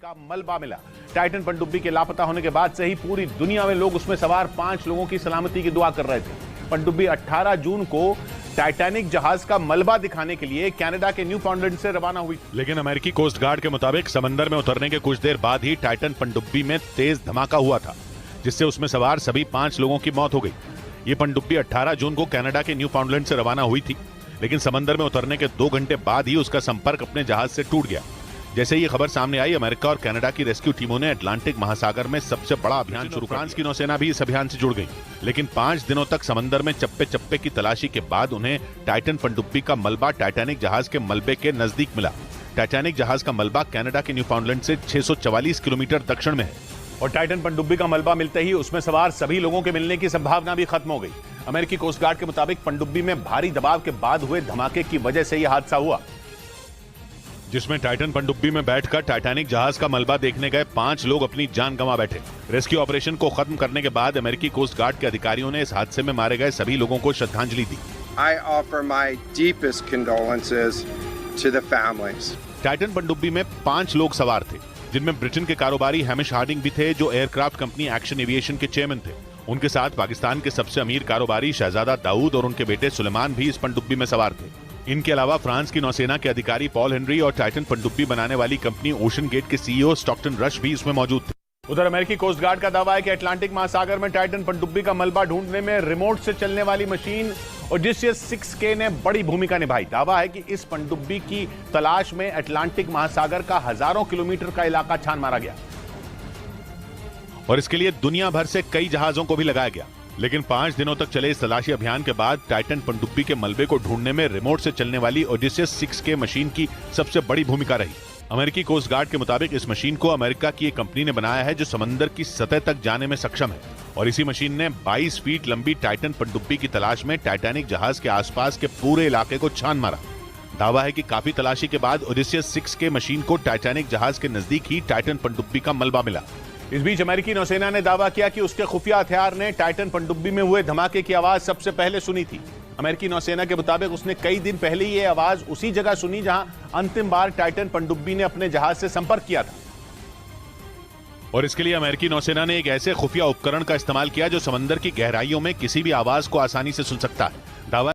का मलबा मिला। टाइटन पनडुब्बी के लापता होने के बाद से ही पूरी दुनिया में लोग उसमें सवार 5 लोगों की सलामती की दुआ कर रहे थे। पनडुब्बी 18 जून को टाइटैनिक जहाज का मलबा दिखाने के लिए कनाडा के न्यू फाउंडलैंड से रवाना हुई। लेकिन अमेरिकी कोस्ट गार्ड के मुताबिक समंदर में उतरने के कुछ देर बाद ही टाइटन पनडुब्बी में तेज धमाका हुआ था, जिससे उसमें सवार सभी 5 लोगों की मौत हो गई। ये पनडुब्बी 18 जून को कनाडा के न्यू फाउंडलैंड से रवाना हुई थी, लेकिन समंदर में उतरने के 2 घंटे बाद ही उसका संपर्क अपने जहाज से टूट गया। जैसे ही ये खबर सामने आई, अमेरिका और कनाडा की रेस्क्यू टीमों ने अटलांटिक महासागर में सबसे बड़ा अभियान शुरू। फ्रांस की नौसेना भी इस अभियान से जुड़ गई, लेकिन 5 दिनों तक समंदर में चप्पे चप्पे की तलाशी के बाद उन्हें टाइटन पनडुब्बी का मलबा टाइटैनिक जहाज के मलबे के नजदीक मिला। टाइटैनिक जहाज का मलबा कनाडा के न्यू फाउंडलैंड से 644 किलोमीटर दक्षिण में है और टाइटन पनडुब्बी का मलबा मिलते ही उसमें सवार सभी लोगों के मिलने की संभावना भी खत्म हो गई। अमेरिकी कोस्ट गार्ड के मुताबिक पनडुब्बी में भारी दबाव के बाद हुए धमाके की वजह से यह हादसा हुआ, जिसमें टाइटन पनडुब्बी में बैठकर टाइटैनिक जहाज का मलबा देखने गए 5 लोग अपनी जान गंवा बैठे। रेस्क्यू ऑपरेशन को खत्म करने के बाद अमेरिकी कोस्ट गार्ड के अधिकारियों ने इस हादसे में मारे गए सभी लोगों को श्रद्धांजलि दी। I offer my deepest condolences to the families. Titan पनडुब्बी में 5 लोग सवार थे, जिनमें ब्रिटेन के कारोबारी हैमिश हार्डिंग भी थे, जो एयरक्राफ्ट कंपनी एक्शन एविएशन के चेयरमैन थे। उनके साथ पाकिस्तान के सबसे अमीर कारोबारी शहजादा दाऊद और उनके बेटे सुलेमान भी इस पनडुब्बी में सवार थे। इनके अलावा फ्रांस की नौसेना के अधिकारी पॉल हेनरी और टाइटन पनडुब्बी बनाने वाली कंपनी ओशन गेट के सीईओ स्टॉकटन रश भी इसमें मौजूद थे। उधर अमेरिकी कोस्ट गार्ड का दावा है कि अटलांटिक महासागर में टाइटन पनडुब्बी का मलबा ढूंढने में रिमोट से चलने वाली मशीन ओडिसियस 6K ने बड़ी भूमिका निभाई। दावा है कि इस पनडुब्बी की तलाश में अटलांटिक महासागर का हजारों किलोमीटर का इलाका छान मारा गया और इसके लिए दुनिया भर से कई जहाजों को भी लगाया गया। लेकिन 5 दिनों तक चले इस तलाशी अभियान के बाद टाइटन पनडुब्बी के मलबे को ढूंढने में रिमोट से चलने वाली ओडिसियस 6K मशीन की सबसे बड़ी भूमिका रही। अमेरिकी कोस्ट गार्ड के मुताबिक इस मशीन को अमेरिका की एक कंपनी ने बनाया है, जो समंदर की सतह तक जाने में सक्षम है, और इसी मशीन ने 22 फीट लंबी टाइटन पनडुब्बी की तलाश में टाइटैनिक जहाज के आसपास के पूरे इलाके को छान मारा। दावा है कि काफी तलाशी के बाद ओडिसियस 6K मशीन को टाइटैनिक जहाज के नजदीक ही टाइटन पनडुब्बी का मलबा मिला। इस बीच अमेरिकी नौसेना ने दावा किया कि उसके खुफिया हथियार ने टाइटन पनडुब्बी में हुए धमाके की आवाज सबसे पहले सुनी थी। अमेरिकी नौसेना के मुताबिक उसने कई दिन पहले ये आवाज उसी जगह सुनी जहां अंतिम बार टाइटन पनडुब्बी ने अपने जहाज से संपर्क किया था, और इसके लिए अमेरिकी नौसेना ने एक ऐसे खुफिया उपकरण का इस्तेमाल किया जो समंदर की गहराइयों में किसी भी आवाज को आसानी से सुन सकता है। दावा